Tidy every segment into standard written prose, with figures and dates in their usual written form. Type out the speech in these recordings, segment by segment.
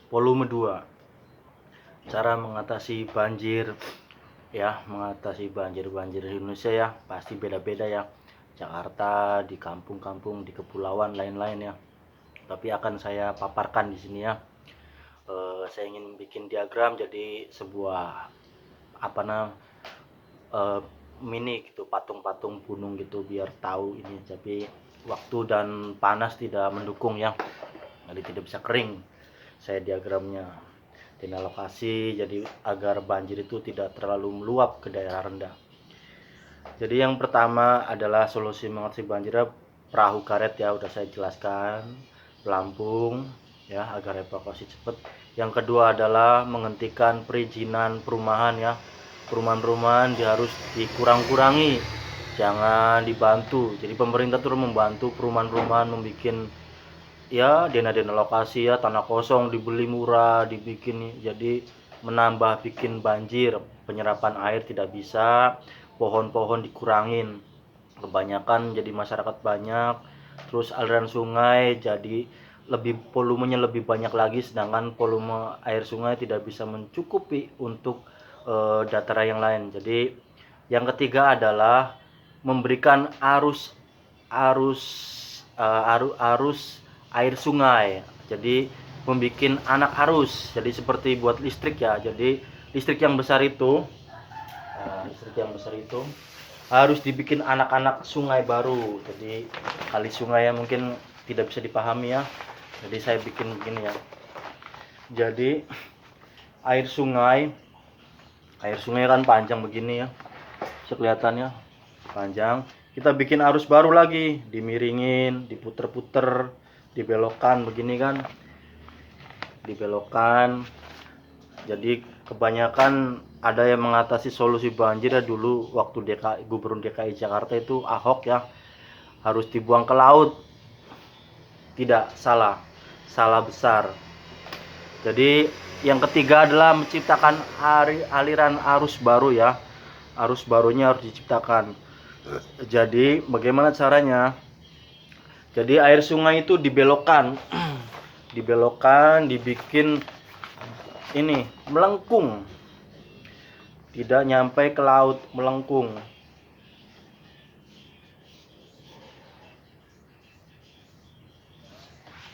Volume 2. Cara mengatasi banjir ya, mengatasi banjir-banjir di Indonesia ya, pasti beda-beda ya. Jakarta, di kampung-kampung, di kepulauan lain-lain ya. Tapi akan saya paparkan di sini ya. Saya ingin bikin diagram jadi sebuah apa mini gitu, patung-patung gunung gitu biar tahu ini. Tapi waktu dan panas tidak mendukung ya, jadi tidak bisa kering saya diagramnya. Dina lokasi jadi agar banjir itu tidak terlalu meluap ke daerah rendah. Jadi yang pertama adalah solusi mengatasi banjir, perahu karet ya, udah saya jelaskan, pelampung ya agar evakuasi cepat. Yang kedua adalah menghentikan perizinan perumahan ya, perumahan-perumahan harus dikurang-kurangi, jangan dibantu. Jadi pemerintah tuh membantu perumahan-perumahan membuat ya dana-dana lokasi ya, tanah kosong dibeli murah, dibikin jadi menambah bikin banjir, penyerapan air tidak bisa, pohon-pohon dikurangin, kebanyakan jadi masyarakat banyak, terus aliran sungai jadi volumenya lebih banyak lagi, sedangkan volume air sungai tidak bisa mencukupi untuk dataran yang lain. Jadi yang ketiga adalah memberikan arus arus air sungai, jadi membuat anak arus, jadi seperti buat listrik ya. Jadi listrik yang besar itu harus dibikin anak-anak sungai baru. Jadi kali sungai yang mungkin tidak bisa dipahami ya, jadi saya bikin begini ya. Jadi air sungai kan panjang begini ya, kelihatannya panjang, kita bikin arus baru lagi, dimiringin, diputer-puter, dibelokkan begini kan, dibelokkan. Jadi kebanyakan ada yang mengatasi solusi banjir ya, dulu waktu Gubernur DKI Jakarta itu Ahok ya, harus dibuang ke laut. Tidak, salah besar. Jadi yang ketiga adalah menciptakan aliran arus baru ya, arus barunya harus diciptakan. Jadi bagaimana caranya? Jadi air sungai itu dibelokkan dibikin ini melengkung, tidak nyampe ke laut, melengkung.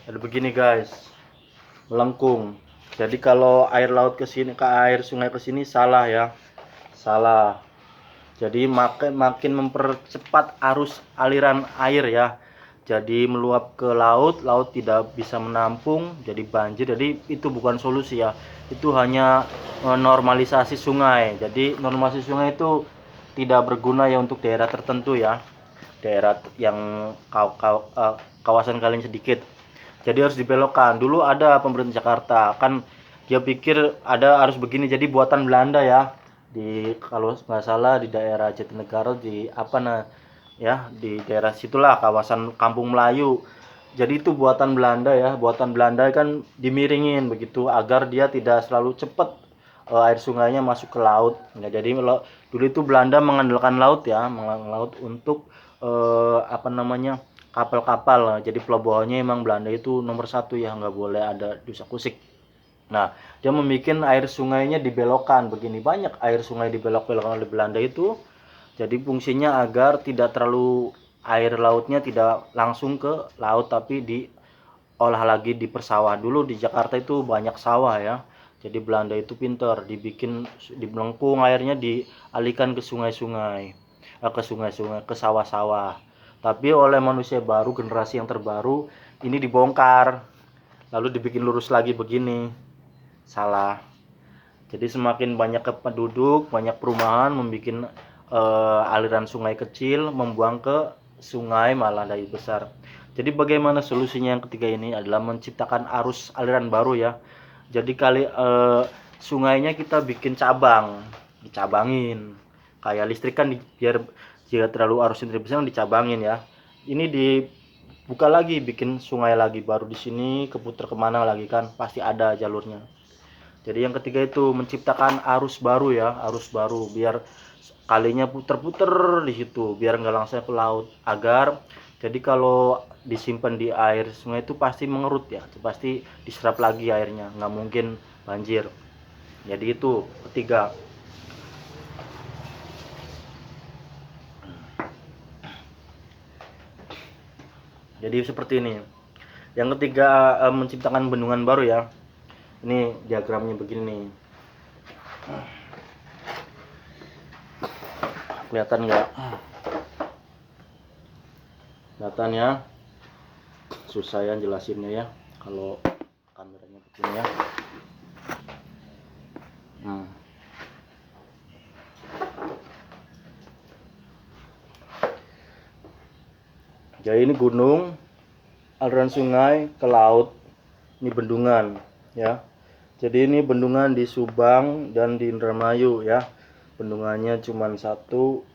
Jadi begini guys, melengkung. Jadi kalau air laut ke sini, ke air sungai ke sini, salah ya, salah. Jadi makin mempercepat arus aliran air ya, jadi meluap ke laut, laut tidak bisa menampung, jadi banjir. Jadi itu bukan solusi ya, itu hanya normalisasi sungai. Jadi normalisasi sungai itu tidak berguna ya untuk daerah tertentu ya, daerah yang kawasan kalian sedikit. Jadi harus dibelokkan. Dulu ada pemerintah Jakarta kan, dia pikir ada harus begini, jadi buatan Belanda ya, di kalau nggak salah di daerah Jatinegara, di ya di daerah situlah, kawasan Kampung Melayu. Jadi itu buatan Belanda ya, buatan Belanda kan dimiringin begitu agar dia tidak selalu cepat air sungainya masuk ke laut. Nah, jadi dulu itu Belanda mengandalkan laut ya, mengandalkan laut untuk kapal-kapal. Jadi pelabuhannya emang Belanda itu nomor satu ya, nggak boleh ada dusak-kusik. Nah, dia membuat air sungainya dibelokkan begini, banyak air sungai dibelok-belokkan oleh Belanda itu. Jadi fungsinya agar tidak terlalu, air lautnya tidak langsung ke laut tapi diolah lagi di persawah. Dulu di Jakarta itu banyak sawah ya. Jadi Belanda itu pintar, dibikin di melengkung, airnya dialihkan ke sungai-sungai, ke sawah-sawah. Tapi oleh manusia baru, generasi yang terbaru, ini dibongkar, lalu dibikin lurus lagi begini. Salah. Jadi semakin banyak penduduk, banyak perumahan, membuat aliran sungai kecil, membuang ke sungai malah dari besar. Jadi bagaimana solusinya yang ketiga ini adalah menciptakan arus aliran baru ya. Jadi sungainya kita bikin dicabangin. Kayak listrik kan, biar jika terlalu arusnya besar dicabangin ya. Ini dibuka lagi, bikin sungai lagi baru di sini, keputar kemana lagi kan, pasti ada jalurnya. Jadi yang ketiga itu menciptakan arus baru ya, arus baru biar kalinya puter-puter di situ, biar nggak langsung ke laut, agar Jadi kalau disimpan di air sungai itu pasti mengerut ya, pasti diserap lagi airnya, nggak mungkin banjir. Jadi itu ketiga. Jadi seperti ini. Yang ketiga, menciptakan bendungan baru ya. Ini diagramnya begini nih. Kelihatan nggak? Kelihatan ya? Susah ya jelasinnya ya kalau kameranya begini ya. Jadi ini gunung, aliran sungai ke laut, ini bendungan ya. Jadi ini bendungan di Subang dan di Indramayu ya. Bendungannya cuma satu.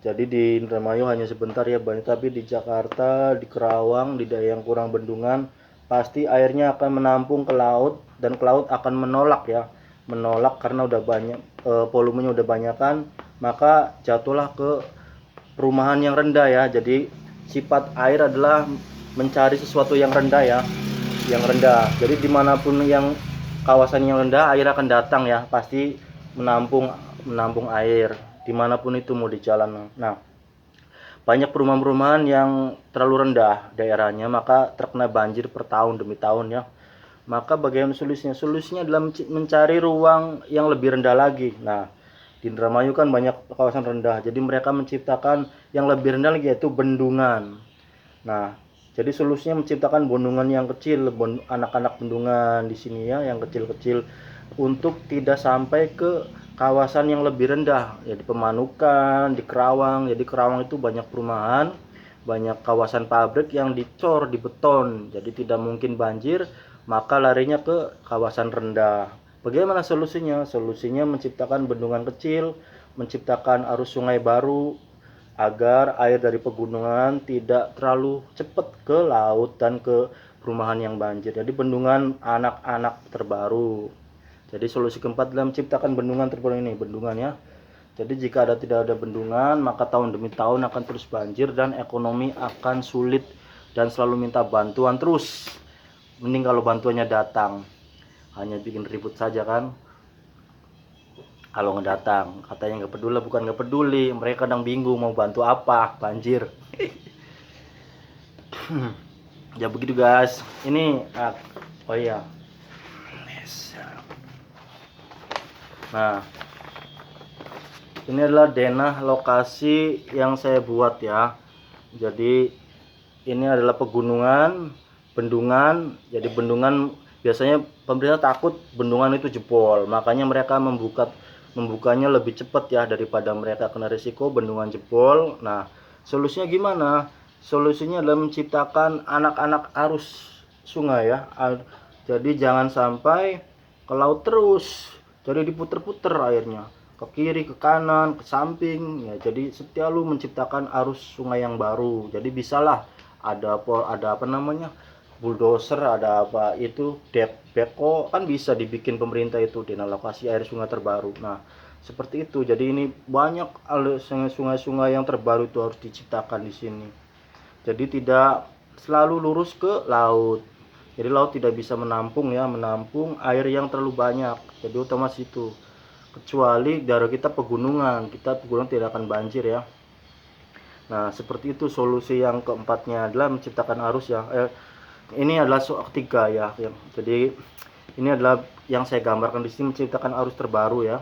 Jadi di Indramayu hanya sebentar ya banyak, tapi di Jakarta, di Kerawang, di daerah yang kurang bendungan pasti airnya akan menampung ke laut, dan ke laut akan menolak ya. Menolak karena udah banyak volumenya udah banyakan, maka jatuhlah ke perumahan yang rendah ya. Jadi sifat air adalah mencari sesuatu yang rendah ya, yang rendah. Jadi dimanapun yang kawasan yang rendah, air akan datang ya, pasti menampung air dimanapun itu, mau di jalan. Nah, banyak perumahan-perumahan yang terlalu rendah daerahnya, maka terkena banjir per tahun demi tahun ya. Maka bagaimana solusinya? Solusinya adalah mencari ruang yang lebih rendah lagi. Nah, di Indramayu kan banyak kawasan rendah, jadi mereka menciptakan yang lebih rendah lagi, yaitu bendungan. Nah, jadi solusinya menciptakan bendungan yang kecil, anak-anak bendungan di sini ya, yang kecil-kecil, untuk tidak sampai ke kawasan yang lebih rendah, ya di Pemanukan, di Kerawang. Jadi Kerawang itu banyak perumahan, banyak kawasan pabrik yang dicor di beton, jadi tidak mungkin banjir, maka larinya ke kawasan rendah. Bagaimana solusinya? Solusinya menciptakan bendungan kecil, menciptakan arus sungai baru, agar air dari pegunungan tidak terlalu cepat ke laut dan ke perumahan yang banjir. Jadi bendungan anak-anak terbaru. Jadi solusi keempat adalah menciptakan bendungan terbaru ini, bendungan ya. Jadi jika tidak ada bendungan, maka tahun demi tahun akan terus banjir dan ekonomi akan sulit dan selalu minta bantuan terus. Mending kalau bantuannya datang, hanya bikin ribut saja kan. Kalau ngedatang katanya nggak peduli, bukan nggak peduli, mereka kadang bingung mau bantu apa, banjir. Ya begitu guys. Ini oh iya. Nah, ini adalah denah lokasi yang saya buat ya. Jadi ini adalah pegunungan, bendungan. Jadi bendungan, biasanya pemerintah takut bendungan itu jebol, makanya mereka membukanya lebih cepat ya, daripada mereka kena risiko bendungan jebol. Nah, solusinya gimana? Solusinya adalah menciptakan anak-anak arus sungai ya. Jadi jangan sampai ke laut terus, jadi diputer-puter airnya ke kiri, ke kanan, ke samping ya. Jadi selalu menciptakan arus sungai yang baru. Jadi bisalah ada apa namanya, bulldozer, ada apa itu, beko kan bisa dibikin pemerintah itu di alokasi air sungai terbaru. Nah, seperti itu. Jadi ini banyak sungai-sungai yang terbaru itu harus diciptakan di sini. Jadi tidak selalu lurus ke laut. Jadi laut tidak bisa menampung air yang terlalu banyak. Jadi otomatis itu. Kecuali daerah kita pegunungan tidak akan banjir ya. Nah, seperti itu. Solusi yang keempatnya adalah menciptakan arus ya. Ini adalah ketiga ya. Jadi ini adalah yang saya gambarkan di sini, menciptakan arus terbaru ya.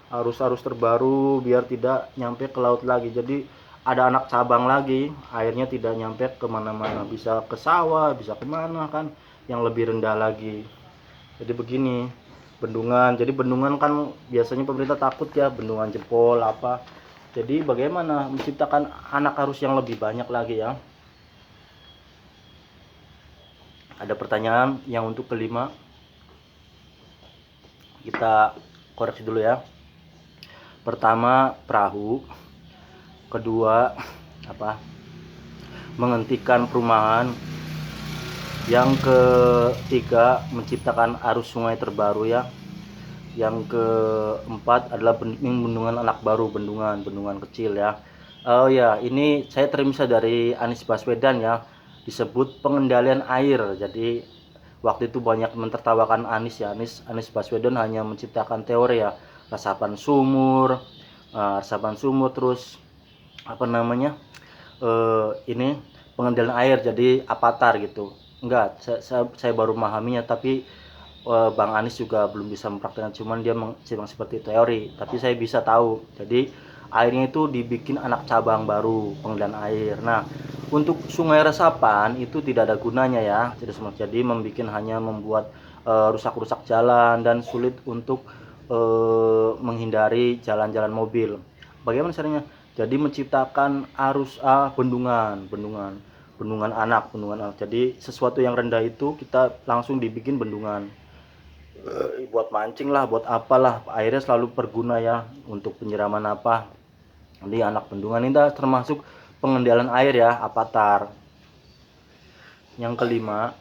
Arus-arus terbaru biar tidak nyampe ke laut lagi. Jadi ada anak cabang lagi, airnya tidak nyampe kemana-mana, bisa ke sawah, bisa kemana kan, yang lebih rendah lagi. Jadi begini bendungan. Jadi bendungan kan biasanya pemerintah takut ya, bendungan jebol apa. Jadi bagaimana menciptakan anak arus yang lebih banyak lagi ya. Ada pertanyaan yang untuk kelima, kita koreksi dulu ya. Pertama, perahu. Kedua, menghentikan perumahan. Yang ketiga, menciptakan arus sungai terbaru ya. Yang keempat adalah bendungan anak baru, bendungan kecil ya. Oh ya, ini saya terinspirasi dari Anies Baswedan ya, disebut pengendalian air. Jadi waktu itu banyak mentertawakan Anies ya. Anies Baswedan hanya menciptakan teori ya, resapan sumur terus apa namanya? Ini pengendalian air jadi Avatar gitu. Enggak, saya baru memahaminya, tapi Bang Anies juga belum bisa mempraktekkan, cuman dia memang seperti teori, tapi saya bisa tahu. Jadi airnya itu dibikin anak cabang baru pengendalian air. Nah, untuk sungai resapan itu tidak ada gunanya ya, tidak semua. Jadi hanya membuat rusak-rusak jalan dan sulit untuk menghindari jalan-jalan mobil. Bagaimana caranya? Jadi menciptakan arus bendungan anak. Jadi sesuatu yang rendah itu kita langsung dibikin bendungan. Buat mancing lah, buat apalah, airnya selalu berguna ya untuk penyiraman apa. Jadi anak bendungan ini termasuk pengendalian air ya, Avatar. Yang kelima,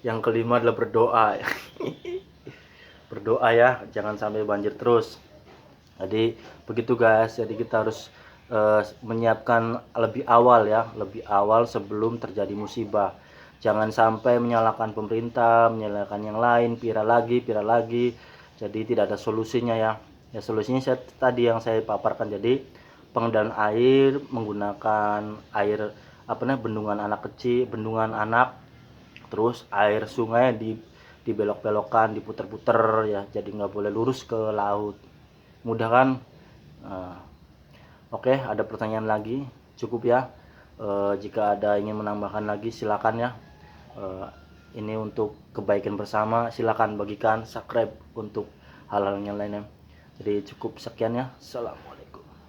adalah berdoa. Berdoa ya, jangan sampai banjir terus. Jadi begitu guys, jadi kita harus menyiapkan lebih awal ya, lebih awal sebelum terjadi musibah. Jangan sampai menyalahkan pemerintah, menyalahkan yang lain, viral lagi. Jadi tidak ada solusinya ya. Ya solusinya tadi yang saya paparkan. Jadi pengendalian air menggunakan air bendungan anak kecil, bendungan anak, terus air sungai dibelok-belokkan, diputer-puter ya. Jadi nggak boleh lurus ke laut. Mudah kan? Nah, oke, ada pertanyaan lagi? Cukup ya. Jika ada ingin menambahkan lagi silakan ya. Ini untuk kebaikan bersama, silakan bagikan, subscribe untuk hal-hal yang lainnya. Jadi cukup sekian ya. Assalamualaikum.